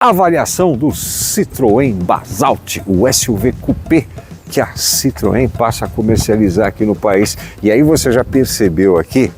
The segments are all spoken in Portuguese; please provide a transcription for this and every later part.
Avaliação do Citroën Basalt, o SUV Coupé que a Citroën passa a comercializar aqui no país. E aí você já percebeu aqui,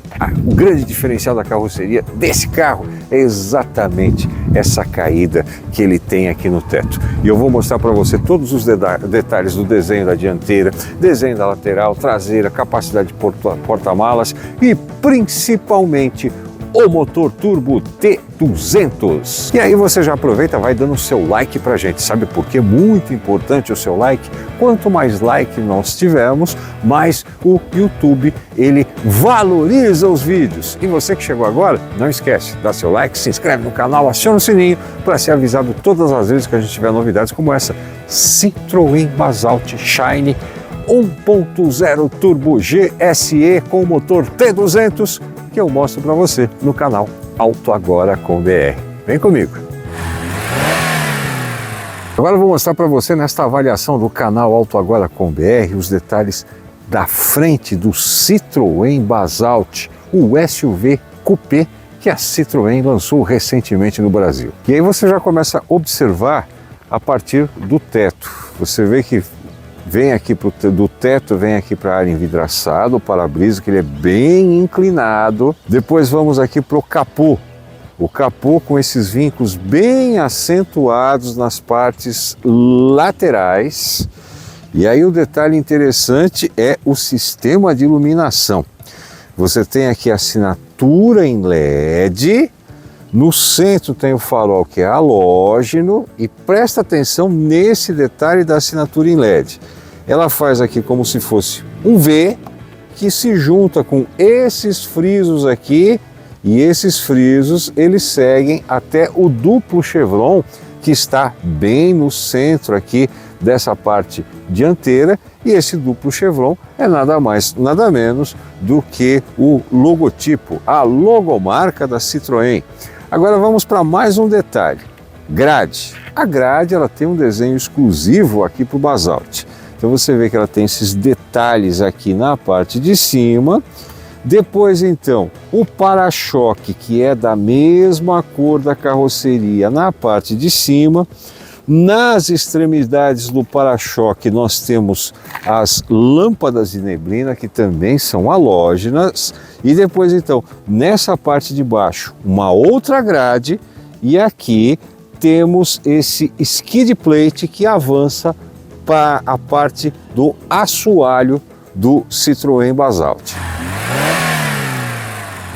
o grande diferencial da carroceria desse carro é exatamente essa caída que ele tem aqui no teto. E eu vou mostrar para você todos os detalhes do desenho da dianteira, desenho da lateral, traseira, capacidade de porta-malas e principalmente o motor turbo T200. E aí você já aproveita, vai dando o seu like pra gente. Sabe por quê? Muito importante o seu like. Quanto mais like nós tivermos, mais o YouTube ele valoriza os vídeos. E você que chegou agora, não esquece, dá seu like, se inscreve no canal, aciona o sininho para ser avisado todas as vezes que a gente tiver novidades como essa. Citroën Basalt Shine 1.0 Turbo GSE com motor T200 que eu mostro para você no canal Auto Agora com BR. Vem comigo! Agora eu vou mostrar para você nesta avaliação do canal Auto Agora com BR os detalhes da frente do Citroën Basalt, o SUV Coupé que a Citroën lançou recentemente no Brasil. E aí você já começa a observar a partir do teto. Você vê que vem aqui do teto, vem aqui para a área envidraçada, o para-brisa, que ele é bem inclinado. Depois vamos aqui para o capô. O capô com esses vincos bem acentuados nas partes laterais. E aí o detalhe interessante é o sistema de iluminação. Você tem aqui a assinatura em LED. No centro tem o farol que é halógeno e presta atenção nesse detalhe da assinatura em LED. Ela faz aqui como se fosse um V que se junta com esses frisos aqui e esses frisos eles seguem até o duplo chevron que está bem no centro aqui dessa parte dianteira e esse duplo chevron é nada mais, nada menos do que o logotipo, a logomarca da Citroën. Agora vamos para mais um detalhe, grade. A grade ela tem um desenho exclusivo aqui para o Basalt. Então você vê que ela tem esses detalhes aqui na parte de cima. Depois então o para-choque que é da mesma cor da carroceria na parte de cima. Nas extremidades do para-choque nós temos as lâmpadas de neblina que também são halógenas e depois então nessa parte de baixo uma outra grade e aqui temos esse skid plate que avança para a parte do assoalho do Citroën Basalt.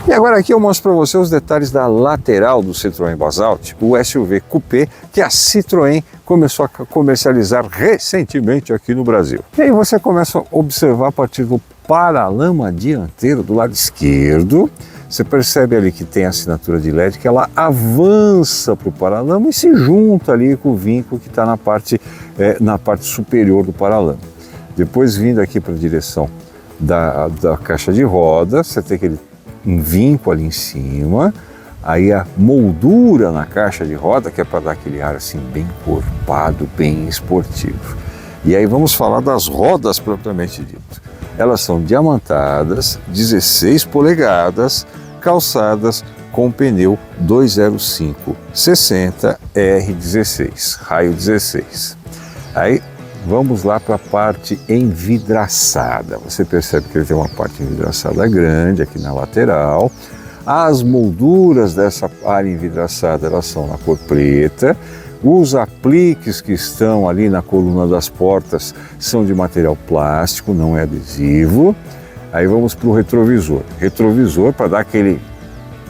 E agora aqui eu mostro para você os detalhes da lateral do Citroën Basalt, o SUV Coupé que a Citroën começou a comercializar recentemente aqui no Brasil. E aí você começa a observar a partir do paralama dianteiro do lado esquerdo, você percebe ali que tem a assinatura de LED que ela avança para o paralama e se junta ali com o vinco que está na parte superior do paralama. Depois vindo aqui para a direção da caixa de rodas, você tem um vinco ali em cima, aí a moldura na caixa de roda, que é para dar aquele ar assim bem encorpado, bem esportivo. E aí vamos falar das rodas propriamente dito. Elas são diamantadas, 16 polegadas, calçadas com pneu 205/60 R16, raio 16. Aí vamos lá para a parte envidraçada. Você percebe que ele tem uma parte envidraçada grande aqui na lateral. As molduras dessa área envidraçada elas são na cor preta. Os apliques que estão ali na coluna das portas são de material plástico, não é adesivo. Aí vamos para o retrovisor. Retrovisor, para dar aquele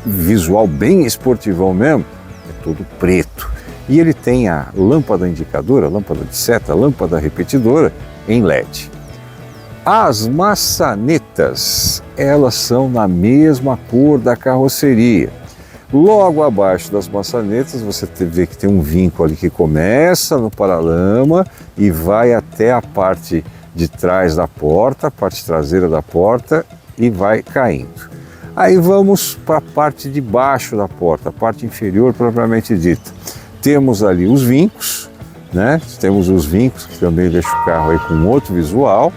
visual bem esportivão mesmo, é todo preto. E ele tem a lâmpada indicadora, lâmpada de seta, lâmpada repetidora em LED. As maçanetas, elas são na mesma cor da carroceria. Logo abaixo das maçanetas você vê que tem um vinco ali que começa no paralama e vai até a parte de trás da porta, a parte traseira da porta e vai caindo. Aí vamos para a parte de baixo da porta, a parte inferior propriamente dita. Temos ali os vincos, né? Temos os vincos que também deixam o carro aí com outro visual.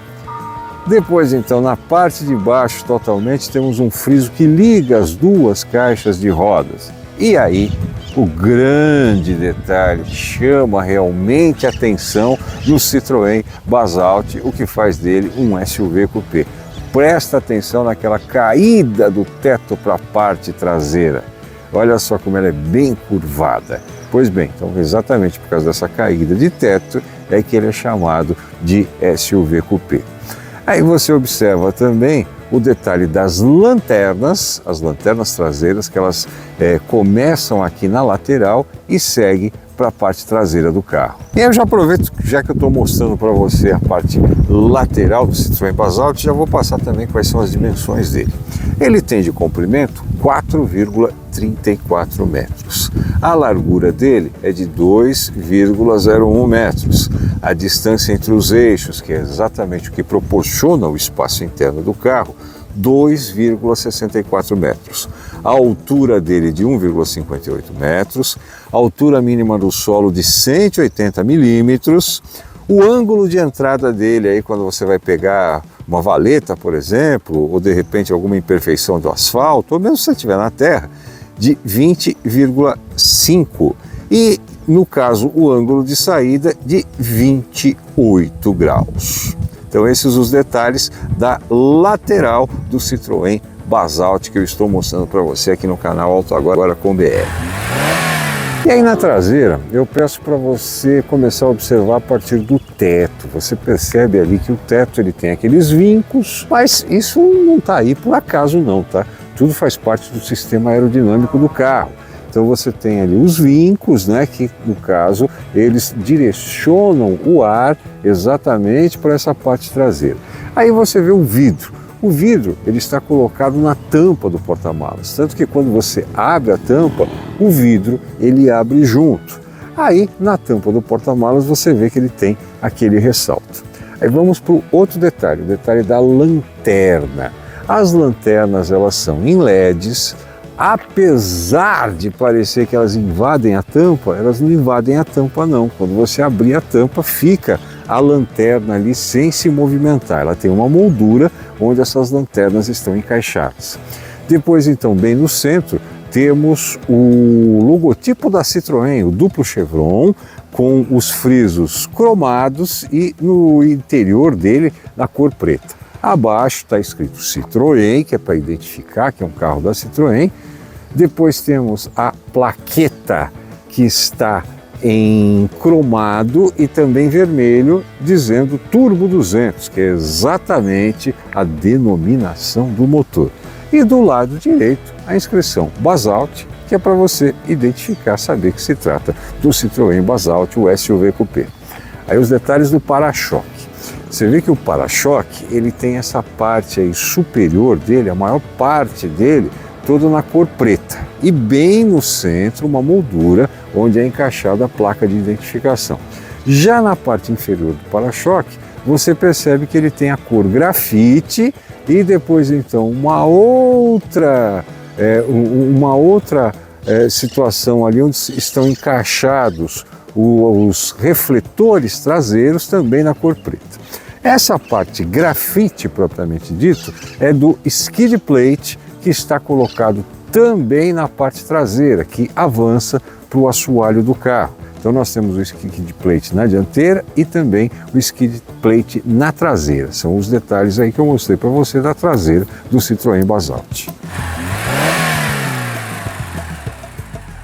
Depois então na parte de baixo totalmente temos um friso que liga as duas caixas de rodas. E aí o grande detalhe que chama realmente a atenção do Citroën Basalt, o que faz dele um SUV coupé. Presta atenção naquela caída do teto para a parte traseira. Olha só como ela é bem curvada. Pois bem, então exatamente por causa dessa caída de teto é que ele é chamado de SUV coupé. Aí você observa também o detalhe das lanternas, as lanternas traseiras, que elas começam aqui na lateral e seguem para a parte traseira do carro. E aí eu já aproveito, já que eu estou mostrando para você a parte lateral do Citroën Basalt, já vou passar também quais são as dimensões dele. Ele tem de comprimento 4,34 metros. A largura dele é de 2,01 metros. A distância entre os eixos, que é exatamente o que proporciona o espaço interno do carro, 2,64 metros. A altura dele de 1,58 metros, a altura mínima do solo de 180 milímetros, o ângulo de entrada dele, aí quando você vai pegar uma valeta, por exemplo, ou de repente alguma imperfeição do asfalto, ou mesmo se você estiver na terra, de 20,5. E, no caso, o ângulo de saída de 28 graus. Então esses os detalhes da lateral do Citroën Basalt que eu estou mostrando para você aqui no canal Auto Agora com BR. E aí na traseira eu peço para você começar a observar a partir do teto. Você percebe ali que o teto ele tem aqueles vincos, mas isso não está aí por acaso não, tá? Tudo faz parte do sistema aerodinâmico do carro. Então você tem ali os vincos, né, que no caso eles direcionam o ar exatamente para essa parte traseira. Aí você vê o vidro. O vidro ele está colocado na tampa do porta-malas, tanto que quando você abre a tampa, o vidro ele abre junto. Aí na tampa do porta-malas você vê que ele tem aquele ressalto. Aí vamos para o outro detalhe, o detalhe da lanterna. As lanternas elas são em LEDs. Apesar de parecer que elas invadem a tampa, elas não invadem a tampa não. Quando você abrir a tampa, fica a lanterna ali sem se movimentar. Ela tem uma moldura onde essas lanternas estão encaixadas. Depois, então, bem no centro, temos o logotipo da Citroën, o duplo chevron, com os frisos cromados e no interior dele na cor preta. Abaixo está escrito Citroën, que é para identificar que é um carro da Citroën. Depois temos a plaqueta que está em cromado e também vermelho, dizendo Turbo 200, que é exatamente a denominação do motor. E do lado direito a inscrição Basalt, que é para você identificar, saber que se trata do Citroën Basalt, o SUV Coupé. Aí os detalhes do para-choque. Você vê que o para-choque ele tem essa parte aí superior dele, a maior parte dele, toda na cor preta. E bem no centro uma moldura onde é encaixada a placa de identificação. Já na parte inferior do para-choque, você percebe que ele tem a cor grafite e depois então uma outra situação ali onde estão encaixados os refletores traseiros também na cor preta. Essa parte grafite propriamente dito é do skid plate que está colocado também na parte traseira, que avança para o assoalho do carro. Então nós temos o skid plate na dianteira e também o skid plate na traseira. São os detalhes aí que eu mostrei para você da traseira do Citroën Basalt.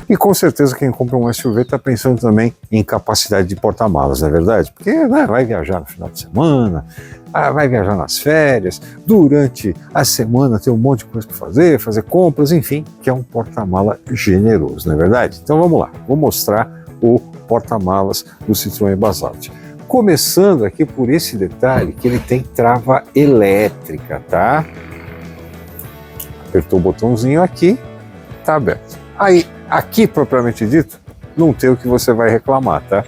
E com certeza quem compra um SUV está pensando também em capacidade de porta-malas, não é verdade? Porque vai viajar no final de semana, vai viajar nas férias, durante a semana tem um monte de coisa para fazer compras, enfim, que é um porta-mala generoso, não é verdade? Então vamos lá, vou mostrar o porta-malas do Citroën Basalt. Começando aqui por esse detalhe que ele tem trava elétrica, tá? Apertou o botãozinho aqui, tá aberto. Aí, aqui propriamente dito, não tem o que você vai reclamar, tá?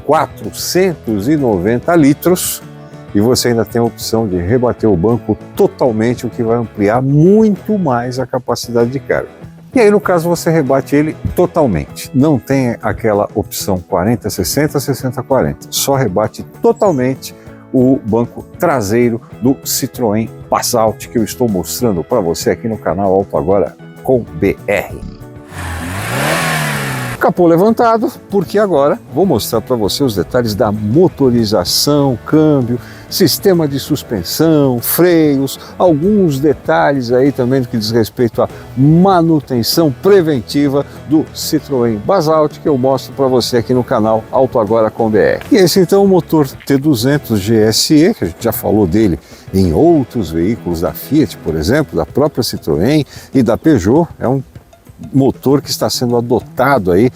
490 litros e você ainda tem a opção de rebater o banco totalmente, o que vai ampliar muito mais a capacidade de carga. E aí, no caso, você rebate ele totalmente. Não tem aquela opção 40-60, 60-40. Só rebate totalmente o banco traseiro do Citroën Basalt que eu estou mostrando para você aqui no canal Auto Agora com BR. Capô levantado, porque agora vou mostrar para você os detalhes da motorização, câmbio, sistema de suspensão, freios, alguns detalhes aí também do que diz respeito à manutenção preventiva do Citroën Basalt, que eu mostro para você aqui no canal Auto Agora com BR. E esse então é o motor T200 GSE, que a gente já falou dele em outros veículos da Fiat, por exemplo, da própria Citroën e da Peugeot. É um motor que está sendo adotado aí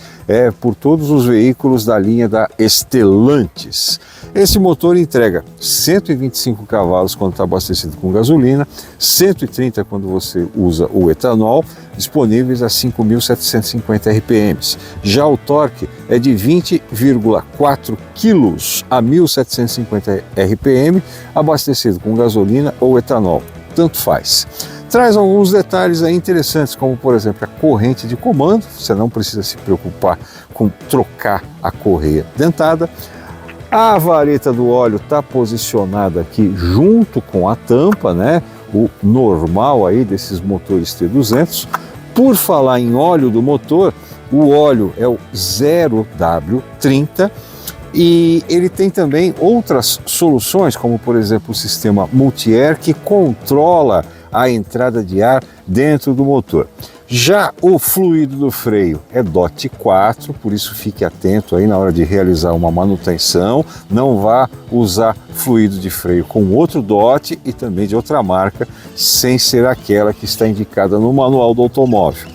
por todos os veículos da linha da Stellantis. Esse motor entrega 125 cavalos quando está abastecido com gasolina, 130 quando você usa o etanol, disponíveis a 5.750 RPMs. Já o torque é de 20,4 kg a 1.750 RPM, abastecido com gasolina ou etanol, tanto faz. Traz alguns detalhes aí interessantes, como por exemplo a corrente de comando, você não precisa se preocupar com trocar a correia dentada. A vareta do óleo está posicionada aqui junto com a tampa, né? O normal aí desses motores T200. Por falar em óleo do motor, o óleo é o 0W30 e ele tem também outras soluções, como por exemplo o sistema Multi-Air, que controla a entrada de ar dentro do motor. Já o fluido do freio é DOT 4, por isso fique atento aí na hora de realizar uma manutenção, não vá usar fluido de freio com outro DOT e também de outra marca, sem ser aquela que está indicada no manual do automóvel.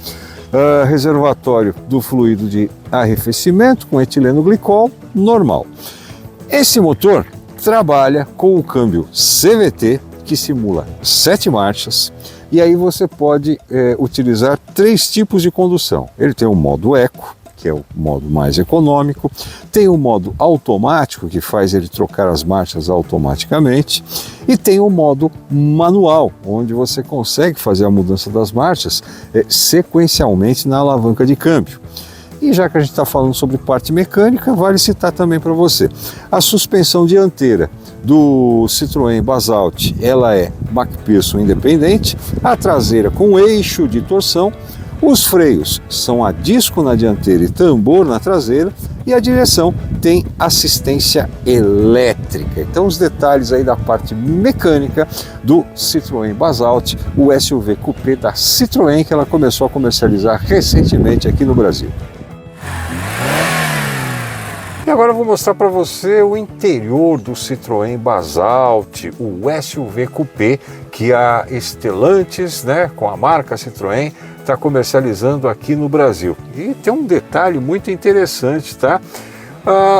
Reservatório do fluido de arrefecimento com etileno glicol, normal. Esse motor trabalha com o câmbio CVT, que simula 7 marchas, e aí você pode utilizar 3 tipos de condução. Ele tem o modo Eco, que é o modo mais econômico, tem o modo automático, que faz ele trocar as marchas automaticamente, e tem o modo manual, onde você consegue fazer a mudança das marchas sequencialmente na alavanca de câmbio. E já que a gente está falando sobre parte mecânica, vale citar também para você a suspensão dianteira do Citroën Basalt, ela é McPherson independente, a traseira com eixo de torção, os freios são a disco na dianteira e tambor na traseira, e a direção tem assistência elétrica. Então os detalhes aí da parte mecânica do Citroën Basalt, o SUV coupé da Citroën, que ela começou a comercializar recentemente aqui no Brasil. E agora eu vou mostrar para você o interior do Citroën Basalt, o SUV coupé que a Stellantis, com a marca Citroën, está comercializando aqui no Brasil. E tem um detalhe muito interessante, tá?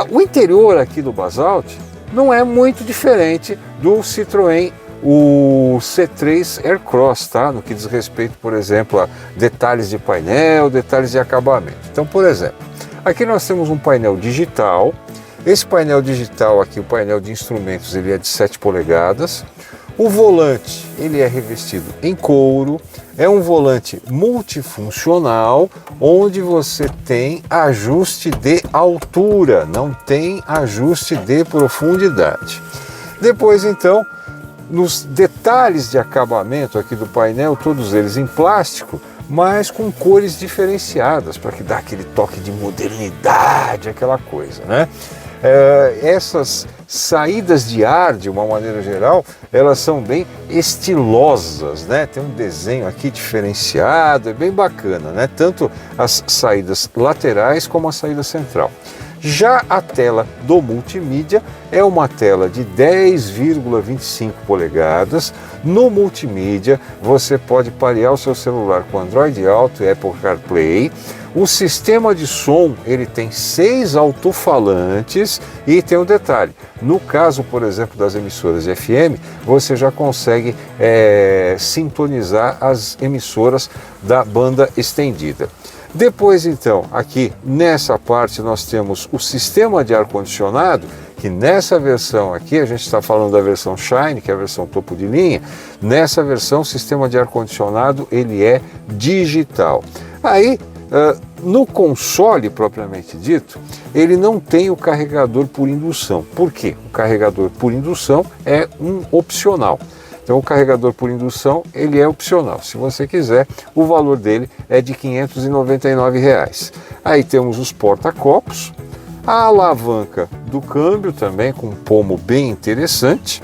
O interior aqui do Basalt não é muito diferente do Citroën, o C3 Aircross, tá? No que diz respeito, por exemplo, a detalhes de painel, detalhes de acabamento. Então, por exemplo, aqui nós temos um painel digital. Esse painel digital aqui, o painel de instrumentos, ele é de 7 polegadas. O volante, ele é revestido em couro. É um volante multifuncional, onde você tem ajuste de altura, não tem ajuste de profundidade. Depois, então, nos detalhes de acabamento aqui do painel, todos eles em plástico, mas com cores diferenciadas, para que dá aquele toque de modernidade, aquela coisa, né? Essas saídas de ar, de uma maneira geral, elas são bem estilosas, né? Tem um desenho aqui diferenciado, é bem bacana, né? Tanto as saídas laterais como a saída central. Já a tela do multimídia é uma tela de 10,25 polegadas. No multimídia você pode parear o seu celular com Android Auto e Apple CarPlay. O sistema de som, ele tem 6 alto-falantes e tem um detalhe. No caso, por exemplo, das emissoras de FM, você já consegue sintonizar as emissoras da banda estendida. Depois, então, aqui nessa parte nós temos o sistema de ar-condicionado, que nessa versão aqui, a gente está falando da versão Shine, que é a versão topo de linha. Nessa versão, o sistema de ar-condicionado, ele é digital. Aí, no console propriamente dito, ele não tem o carregador por indução. Por quê? O carregador por indução é um opcional. Então o carregador por indução ele é opcional. Se você quiser, o valor dele é de R$ 599. Aí temos os porta-copos, a alavanca do câmbio também com um pomo bem interessante.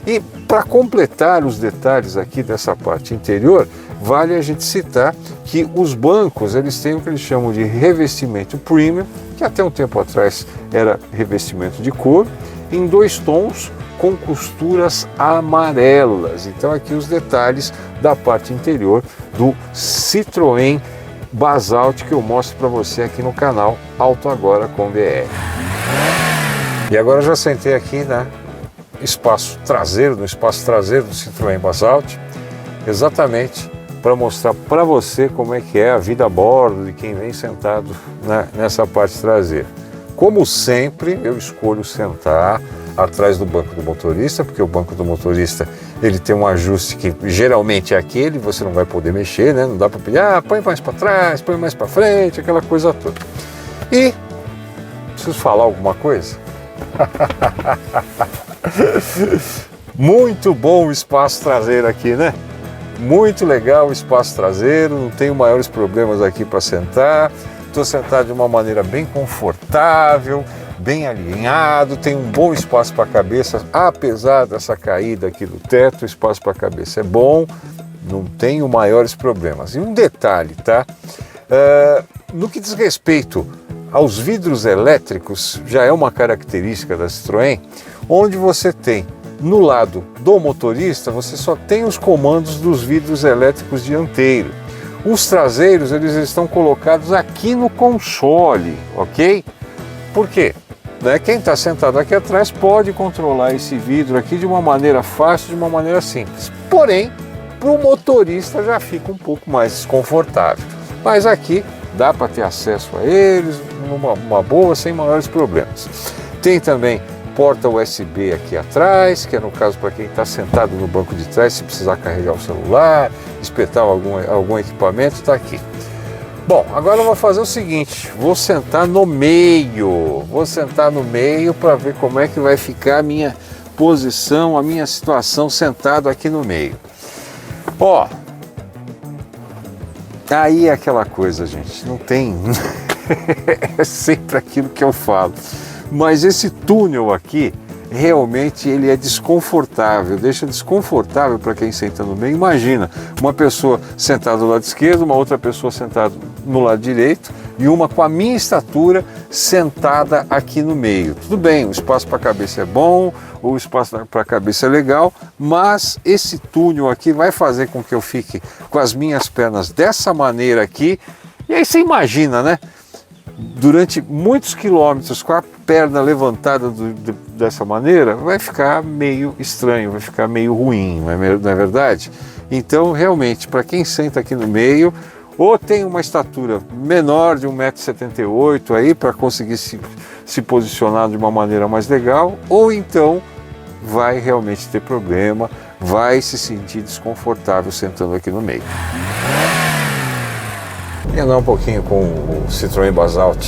E para completar os detalhes aqui dessa parte interior, vale a gente citar que os bancos eles têm o que eles chamam de revestimento premium, que até um tempo atrás era revestimento de couro, em 2 tons com costuras amarelas. Então aqui os detalhes da parte interior do Citroën Basalt que eu mostro para você aqui no canal Auto Agora com BR. E agora eu já sentei aqui no espaço traseiro do Citroën Basalt, exatamente para mostrar para você como é que é a vida a bordo de quem vem sentado nessa parte traseira. Como sempre, eu escolho sentar atrás do banco do motorista, porque o banco do motorista ele tem um ajuste que geralmente é aquele, você não vai poder mexer, né? Não dá para pedir, põe mais para trás, põe mais para frente, aquela coisa toda. E preciso falar alguma coisa? Muito bom o espaço traseiro aqui, né? Muito legal o espaço traseiro, não tenho maiores problemas aqui para sentar, estou sentado de uma maneira bem confortável, bem alinhado, tem um bom espaço para a cabeça, apesar dessa caída aqui do teto, o espaço para a cabeça é bom, não tenho maiores problemas. E um detalhe, tá? No que diz respeito aos vidros elétricos, já é uma característica da Citroën, onde você tem no lado do motorista, você só tem os comandos dos vidros elétricos dianteiros. Os traseiros, eles estão colocados aqui no console, ok? Por quê? Quem está sentado aqui atrás pode controlar esse vidro aqui de uma maneira fácil, de uma maneira simples. Porém, para o motorista já fica um pouco mais desconfortável. Mas aqui dá para ter acesso a eles, uma boa, sem maiores problemas. Tem também porta USB aqui atrás, que é no caso para quem está sentado no banco de trás, se precisar carregar o celular, espetar algum equipamento, está aqui. Bom, agora eu vou fazer o seguinte, vou sentar no meio para ver como é que vai ficar a minha posição, a minha situação sentado aqui no meio. Ó, aí é aquela coisa, gente, não tem, é sempre aquilo que eu falo. Mas esse túnel aqui, realmente ele é desconfortável, deixa desconfortável para quem senta no meio. Imagina, uma pessoa sentada do lado esquerdo, uma outra pessoa sentada no lado direito e uma com a minha estatura sentada aqui no meio. Tudo bem, o espaço para a cabeça é bom, o espaço para a cabeça é legal, mas esse túnel aqui vai fazer com que eu fique com as minhas pernas dessa maneira aqui. E aí você imagina, né? Durante muitos quilômetros com a perna levantada dessa maneira, vai ficar meio estranho, vai ficar meio ruim, não é verdade? Então, realmente, para quem senta aqui no meio, ou tem uma estatura menor de 1,78 m aí para conseguir se posicionar de uma maneira mais legal, ou então vai realmente ter problema, vai se sentir desconfortável sentando aqui no meio. E andar um pouquinho com o Citroën Basalt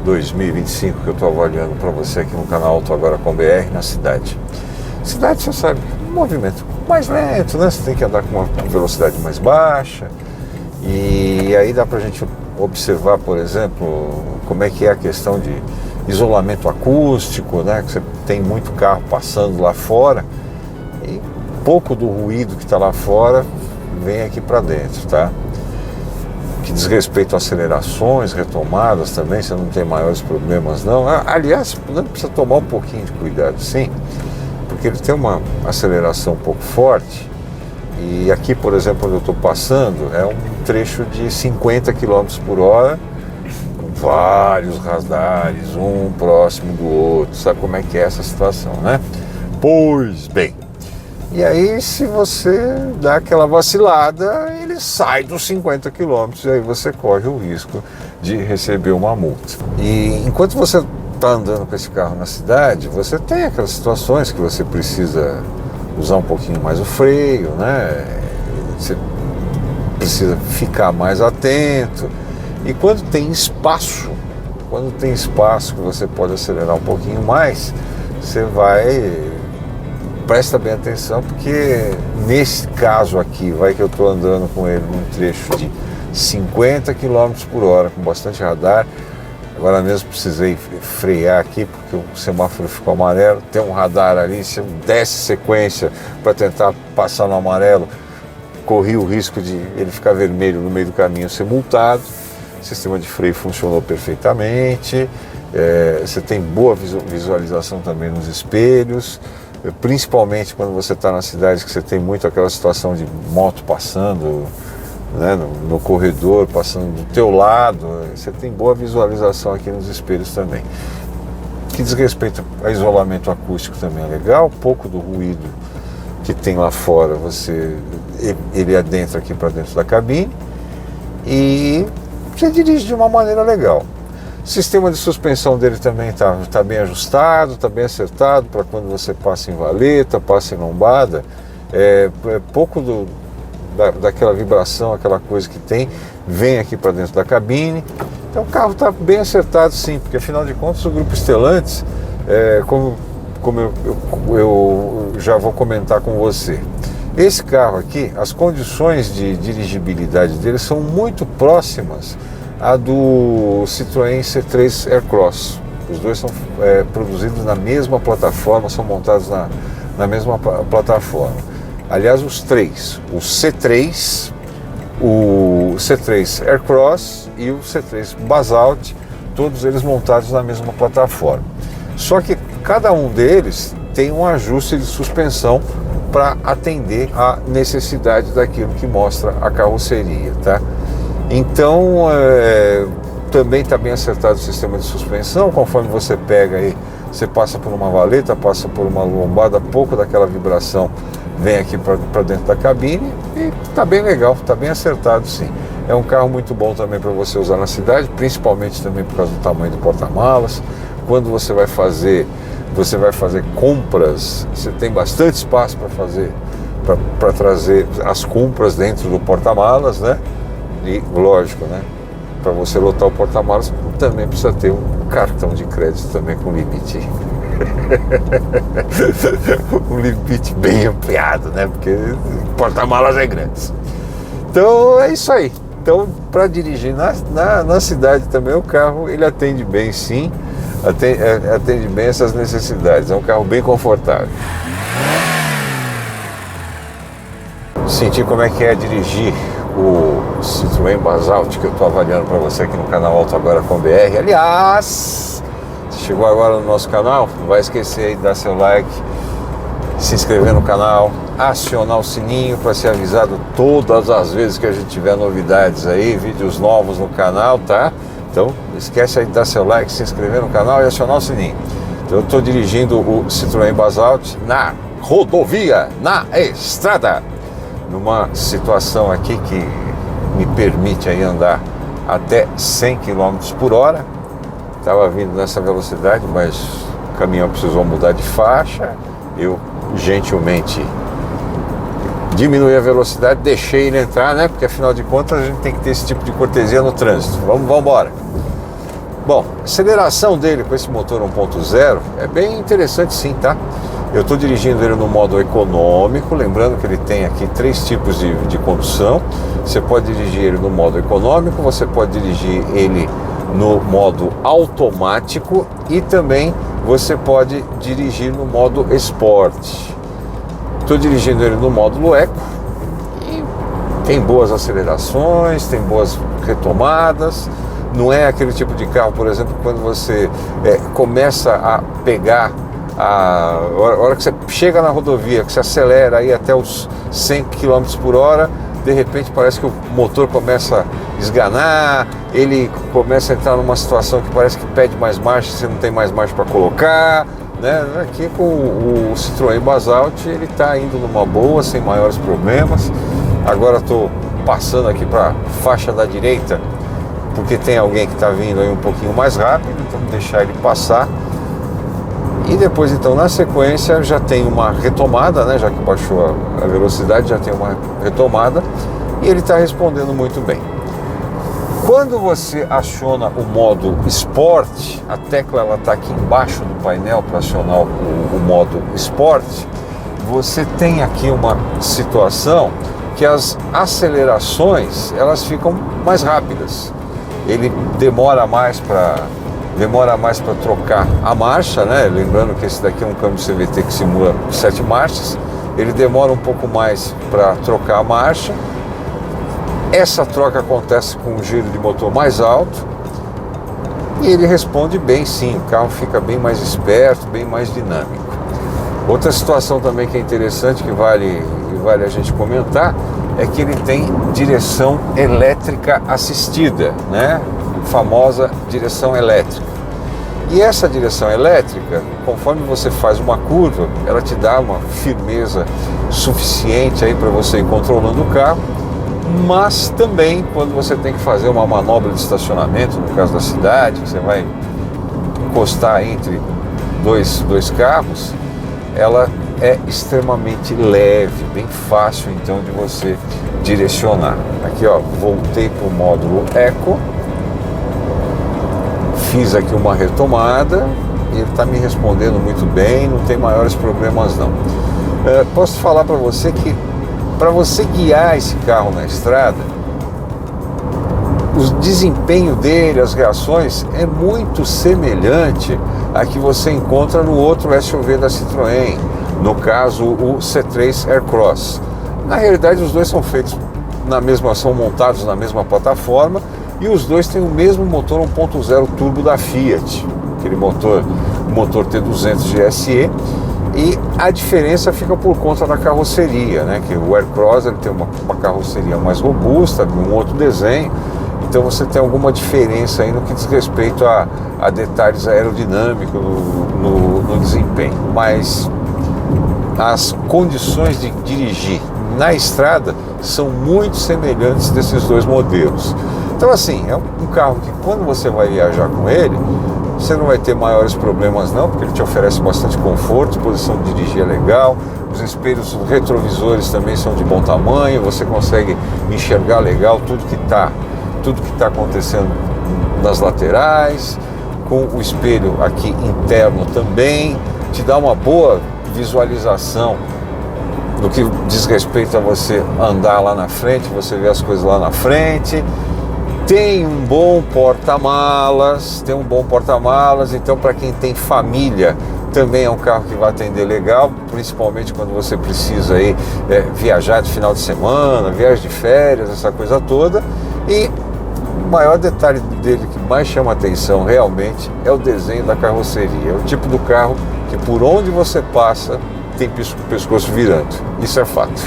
2025 que eu estou avaliando para você aqui no canal Auto Agora com BR na cidade. Cidade, você sabe, um movimento mais lento, né? Você tem que andar com uma velocidade mais baixa. E aí dá para a gente observar, por exemplo, como é que é a questão de isolamento acústico, né? Que você tem muito carro passando lá fora e pouco do ruído que está lá fora vem aqui para dentro, tá? Que diz respeito a acelerações, retomadas também, você não tem maiores problemas não. Aliás, precisa tomar um pouquinho de cuidado, sim, porque ele tem uma aceleração um pouco forte. E aqui, por exemplo, onde eu estou passando, é um trecho de 50 km por hora, com vários radares, um próximo do outro. Sabe como é que é essa situação, né? Pois bem, e aí se você dá aquela vacilada, ele sai dos 50 km e aí você corre o risco de receber uma multa. E enquanto você está andando com esse carro na cidade, você tem aquelas situações que você precisa usar um pouquinho mais o freio, né? Você precisa ficar mais atento. E quando tem espaço que você pode acelerar um pouquinho mais, você vai presta bem atenção, porque nesse caso aqui, vai que eu estou andando com ele num trecho de 50 km por hora, com bastante radar. Agora mesmo precisei frear aqui porque o semáforo ficou amarelo, tem um radar ali, se eu desse sequência para tentar passar no amarelo, corri o risco de ele ficar vermelho no meio do caminho, ser multado. O sistema de freio funcionou perfeitamente, você tem boa visualização também nos espelhos, principalmente quando você está na cidade, que você tem muito aquela situação de moto passando, né, no corredor, passando do teu lado, você tem boa visualização aqui nos espelhos também. Que diz respeito a isolamento acústico também é legal, pouco do ruído que tem lá fora, ele adentra aqui para dentro da cabine e você dirige de uma maneira legal. O sistema de suspensão dele também está bem ajustado, está bem acertado para quando você passa em valeta, passa em lombada, pouco daquela vibração, aquela coisa que tem, vem aqui para dentro da cabine. Então o carro está bem acertado sim, porque afinal de contas o grupo Stellantis, como eu já vou comentar com você, esse carro aqui, as condições de dirigibilidade dele são muito próximas à do Citroën C3 Aircross. Os dois são produzidos na mesma plataforma, são montados na mesma plataforma. Aliás, os três, o C3 Aircross e o C3 Basalt, todos eles montados na mesma plataforma. Só que cada um deles tem um ajuste de suspensão para atender à necessidade daquilo que mostra a carroceria, tá? Então, também está bem acertado o sistema de suspensão. Conforme você pega aí, você passa por uma valeta, passa por uma lombada, pouco daquela vibração vem aqui para dentro da cabine e está bem legal, está bem acertado sim. É um carro muito bom também para você usar na cidade, principalmente também por causa do tamanho do porta-malas. Quando você vai fazer compras, você tem bastante espaço para trazer as compras dentro do porta-malas, né? E lógico, né? Para você lotar o porta-malas, também precisa ter um cartão de crédito também com limite. Um limite bem ampliado, né? Porque porta-malas é grande. Então é isso aí. Então, para dirigir na cidade também, o carro ele atende bem sim, atende bem essas necessidades. É um carro bem confortável. Sentir como é que é dirigir o Citroën Basalt que eu estou avaliando para você aqui no canal Auto Agora com BR. Aliás, se chegou agora no nosso canal, não vai esquecer aí de dar seu like, se inscrever no canal, acionar o sininho para ser avisado todas as vezes que a gente tiver novidades aí, vídeos novos no canal, tá? Então, não esquece aí de dar seu like, se inscrever no canal e acionar o sininho. Então, eu estou dirigindo o Citroën Basalt na rodovia, na estrada, numa situação aqui que me permite aí andar até 100 km por hora. Estava vindo nessa velocidade, mas o caminhão precisou mudar de faixa. Eu gentilmente diminui a velocidade, deixei ele entrar, né? Porque afinal de contas a gente tem que ter esse tipo de cortesia no trânsito. Vamos embora. Bom, a aceleração dele com esse motor 1.0 é bem interessante sim, tá? Eu estou dirigindo ele no modo econômico, lembrando que ele tem aqui 3 tipos de condução. Você pode dirigir ele no modo econômico, você pode dirigir ele no modo automático e também você pode dirigir no modo Sport. Estou dirigindo ele no módulo Eco e tem boas acelerações, tem boas retomadas. Não é aquele tipo de carro, por exemplo, quando você começa a pegar a hora que você chega na rodovia, que você acelera aí até os 100 km por hora, de repente parece que o motor começa a esganar, ele começa a entrar numa situação que parece que pede mais marcha, você não tem mais marcha para colocar, né? Aqui com o Citroën Basalt ele está indo numa boa, sem maiores problemas. Agora estou passando aqui para a faixa da direita, porque tem alguém que está vindo aí um pouquinho mais rápido, então vou deixar ele passar. E depois, então, na sequência, já tem uma retomada, né? Já que baixou a velocidade, já tem uma retomada e ele está respondendo muito bem. Quando você aciona o modo Sport, a tecla está aqui embaixo do painel para acionar o modo Sport, você tem aqui uma situação que as acelerações elas ficam mais rápidas. Ele demora mais para trocar a marcha, né? Lembrando que esse daqui é um câmbio CVT que simula 7 marchas. Ele demora um pouco mais para trocar a marcha. Essa troca acontece com um giro de motor mais alto e ele responde bem, sim. O carro fica bem mais esperto, bem mais dinâmico. Outra situação também que é interessante, que vale a gente comentar, é que ele tem direção elétrica assistida, né? Famosa direção elétrica. E essa direção elétrica, conforme você faz uma curva, ela te dá uma firmeza suficiente aí para você ir controlando o carro, mas também quando você tem que fazer uma manobra de estacionamento, no caso da cidade, que você vai encostar entre dois carros, ela é extremamente leve, bem fácil então de você direcionar. Aqui ó, voltei para o módulo Eco, fiz aqui uma retomada e ele está me respondendo muito bem, não tem maiores problemas não. Posso falar para você que para você guiar esse carro na estrada, o desempenho dele, as reações é muito semelhante a que você encontra no outro SUV da Citroën, no caso o C3 Aircross. Na realidade os dois são feitos são montados na mesma plataforma e os dois têm o mesmo motor 1.0 turbo da Fiat, aquele motor T200 GSE, e a diferença fica por conta da carroceria, né? Que o Aircross ele tem uma carroceria mais robusta, um outro desenho, então você tem alguma diferença aí no que diz respeito a detalhes aerodinâmicos no desempenho, mas as condições de dirigir na estrada são muito semelhantes desses dois modelos. Então assim, é um carro que quando você vai viajar com ele, você não vai ter maiores problemas não, porque ele te oferece bastante conforto, posição de dirigir é legal, os espelhos retrovisores também são de bom tamanho, você consegue enxergar legal tudo que está acontecendo nas laterais, com o espelho aqui interno também, te dá uma boa visualização no que diz respeito a você andar lá na frente, você vê as coisas lá na frente. Tem um bom porta-malas, então para quem tem família também é um carro que vai atender legal, principalmente quando você precisa aí, viajar de final de semana, viagem de férias, essa coisa toda. E o maior detalhe dele que mais chama atenção realmente é o desenho da carroceria. É o tipo do carro que por onde você passa tem o pescoço virando, isso é fato.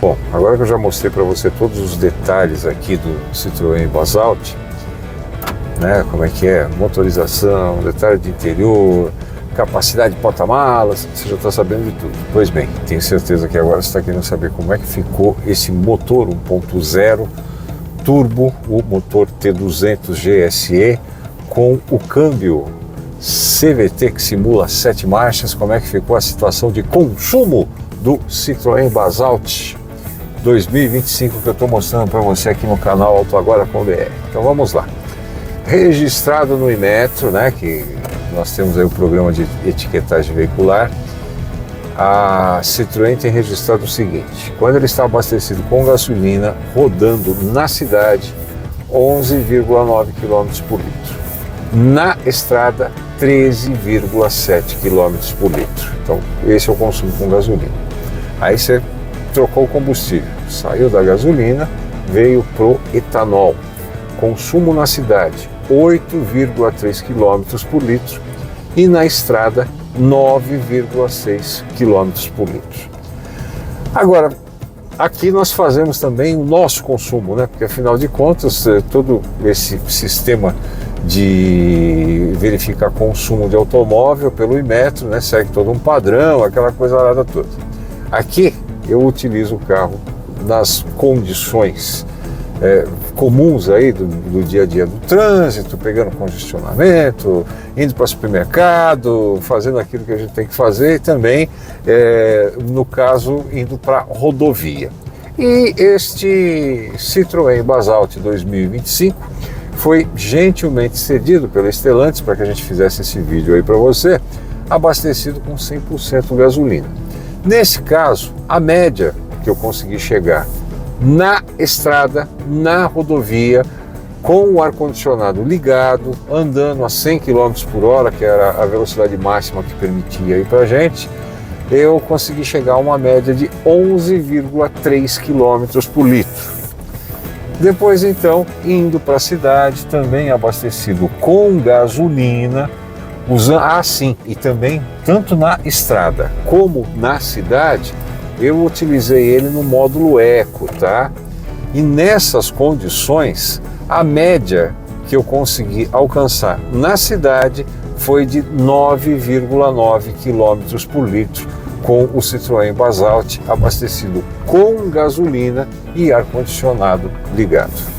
Bom, agora que eu já mostrei para você todos os detalhes aqui do Citroën Basalt, né, como é que é, motorização, detalhe de interior, capacidade de porta-malas, você já está sabendo de tudo. Pois bem, tenho certeza que agora você está querendo saber como é que ficou esse motor 1.0 turbo, o motor T200 GSE, com o câmbio CVT que simula 7 marchas, como é que ficou a situação de consumo do Citroën Basalt 2025 que eu estou mostrando para você aqui no canal AutoAgora.br. Então vamos lá. Registrado no Inmetro, né, que nós temos aí o programa de etiquetagem veicular, a Citroën tem registrado o seguinte: quando ele está abastecido com gasolina, rodando na cidade 11,9 km por litro, na estrada 13,7 km por litro. Então esse é o consumo com gasolina. Aí você trocou o combustível, saiu da gasolina, veio pro etanol. Consumo na cidade 8,3 km por litro e na estrada 9,6 km por litro. Agora, aqui nós fazemos também o nosso consumo, né? Porque afinal de contas, todo esse sistema de verificar consumo de automóvel pelo Inmetro, né, segue todo um padrão, aquela coisa arada toda. Aqui eu utilizo o carro nas condições comuns aí do dia a dia do trânsito, pegando congestionamento, indo para o supermercado, fazendo aquilo que a gente tem que fazer e também, no caso, indo para rodovia. E este Citroën Basalt 2025 foi gentilmente cedido pela Stellantis para que a gente fizesse esse vídeo aí para você, abastecido com 100% gasolina. Nesse caso, a média que eu consegui chegar na estrada, na rodovia, com o ar-condicionado ligado, andando a 100 km por hora, que era a velocidade máxima que permitia ir para a gente, eu consegui chegar a uma média de 11,3 km por litro. Depois, então, indo para a cidade, também abastecido com gasolina, sim, e também, tanto na estrada como na cidade, eu utilizei ele no módulo Eco, tá? E nessas condições, a média que eu consegui alcançar na cidade foi de 9,9 km por litro com o Citroën Basalt abastecido com gasolina e ar-condicionado ligado.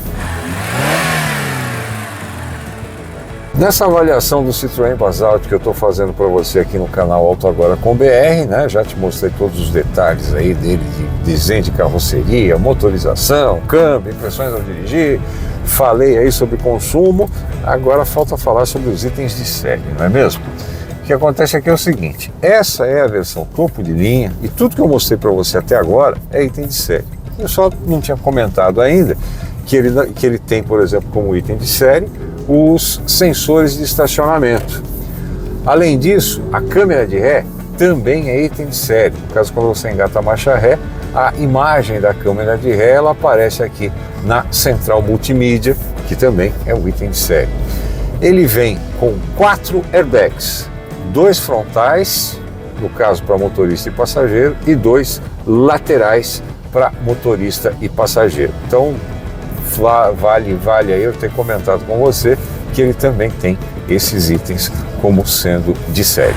Nessa avaliação do Citroën Basalt que eu estou fazendo para você aqui no canal Auto Agora com BR, né? Já te mostrei todos os detalhes aí dele, de desenho de carroceria, motorização, câmbio, impressões ao dirigir, falei aí sobre consumo, agora falta falar sobre os itens de série, não é mesmo? O que acontece aqui é o seguinte, essa é a versão topo de linha e tudo que eu mostrei para você até agora é item de série. Eu só não tinha comentado ainda que ele tem, por exemplo, como item de série, os sensores de estacionamento. Além disso, a câmera de ré também é item de série. No caso, quando você engata a marcha ré, a imagem da câmera de ré ela aparece aqui na central multimídia, que também é um item de série. Ele vem com 4 airbags, 2 frontais, no caso para motorista e passageiro, e 2 laterais para motorista e passageiro. Então, vale aí eu ter comentado com você que ele também tem esses itens como sendo de série.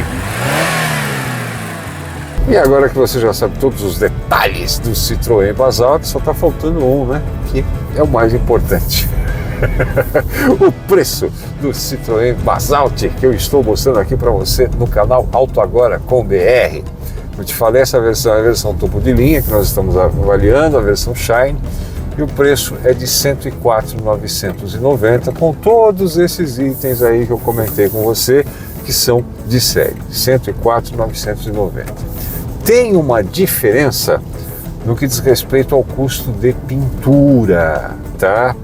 E agora que você já sabe todos os detalhes do Citroën Basalt, só está faltando um, né? Que é o mais importante. O preço do Citroën Basalt que eu estou mostrando aqui para você no canal Auto Agora com BR. Eu te falei, essa versão é a versão topo de linha que nós estamos avaliando, a versão Shine. E o preço é de R$ 104.990, com todos esses itens aí que eu comentei com você, que são de série, R$ 104.990. Tem uma diferença no que diz respeito ao custo de pintura, tá?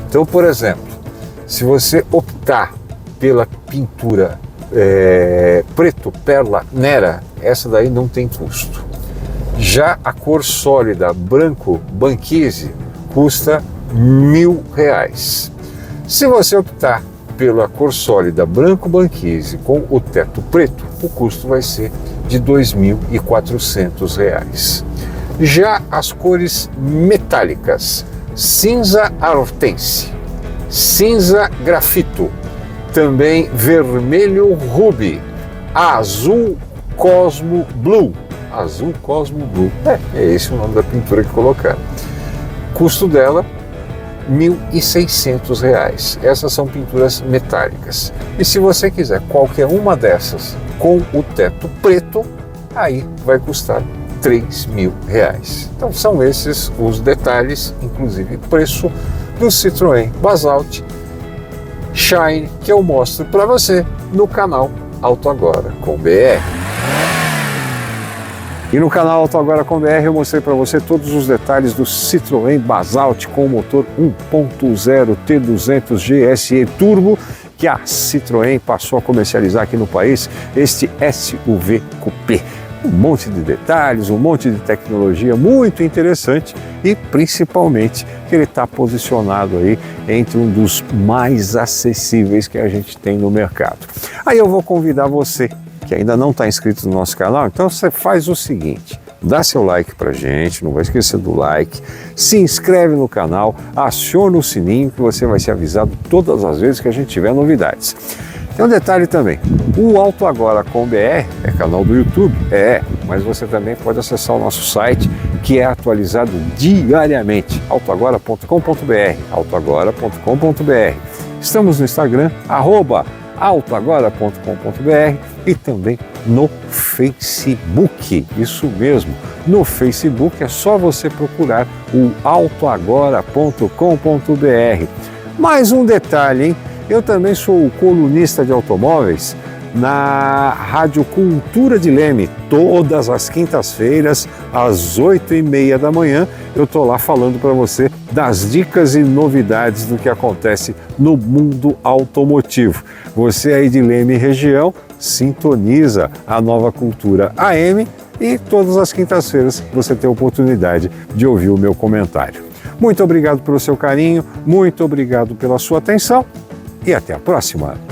Então, por exemplo, se você optar pela pintura preto, perla, Nera, essa daí não tem custo. Já a cor sólida, branco, banquise, custa R$1.000. Se você optar pela cor sólida branco banquise com o teto preto, o custo vai ser de R$ 2.400. Já as cores metálicas, cinza hortense, cinza grafito, também vermelho ruby, azul Cosmo Blue, é esse o nome da pintura que colocaram. Custo dela, R$ 1.600. Essas são pinturas metálicas. E se você quiser qualquer uma dessas com o teto preto, aí vai custar R$ 3.000. Então são esses os detalhes, inclusive preço do Citroën Basalt Shine, que eu mostro para você no canal Auto Agora com BR. E no canal Auto Agora com BR eu mostrei para você todos os detalhes do Citroën Basalt com o motor 1.0 T200 GSE Turbo que a Citroën passou a comercializar aqui no país, este SUV Coupé. Um monte de detalhes, um monte de tecnologia muito interessante e principalmente que ele está posicionado aí entre um dos mais acessíveis que a gente tem no mercado. Aí eu vou convidar você que ainda não está inscrito no nosso canal, então você faz o seguinte, dá seu like pra gente, não vai esquecer do like, se inscreve no canal, aciona o sininho que você vai ser avisado todas as vezes que a gente tiver novidades. Tem um detalhe também, o Auto Agora com BR é canal do YouTube, mas você também pode acessar o nosso site que é atualizado diariamente, autoagora.com.br, autoagora.com.br. Estamos no Instagram, @autoagora.com.br e também no Facebook, isso mesmo, no Facebook é só você procurar o autoagora.com.br. Mais um detalhe, hein? Eu também sou o colunista de automóveis na Rádio Cultura de Leme, todas as quintas-feiras, às 8h30 da manhã. Eu estou lá falando para você das dicas e novidades do que acontece no mundo automotivo. Você aí de Leme e região, sintoniza a Nova Cultura AM e todas as quintas-feiras você tem a oportunidade de ouvir o meu comentário. Muito obrigado pelo seu carinho, muito obrigado pela sua atenção e até a próxima.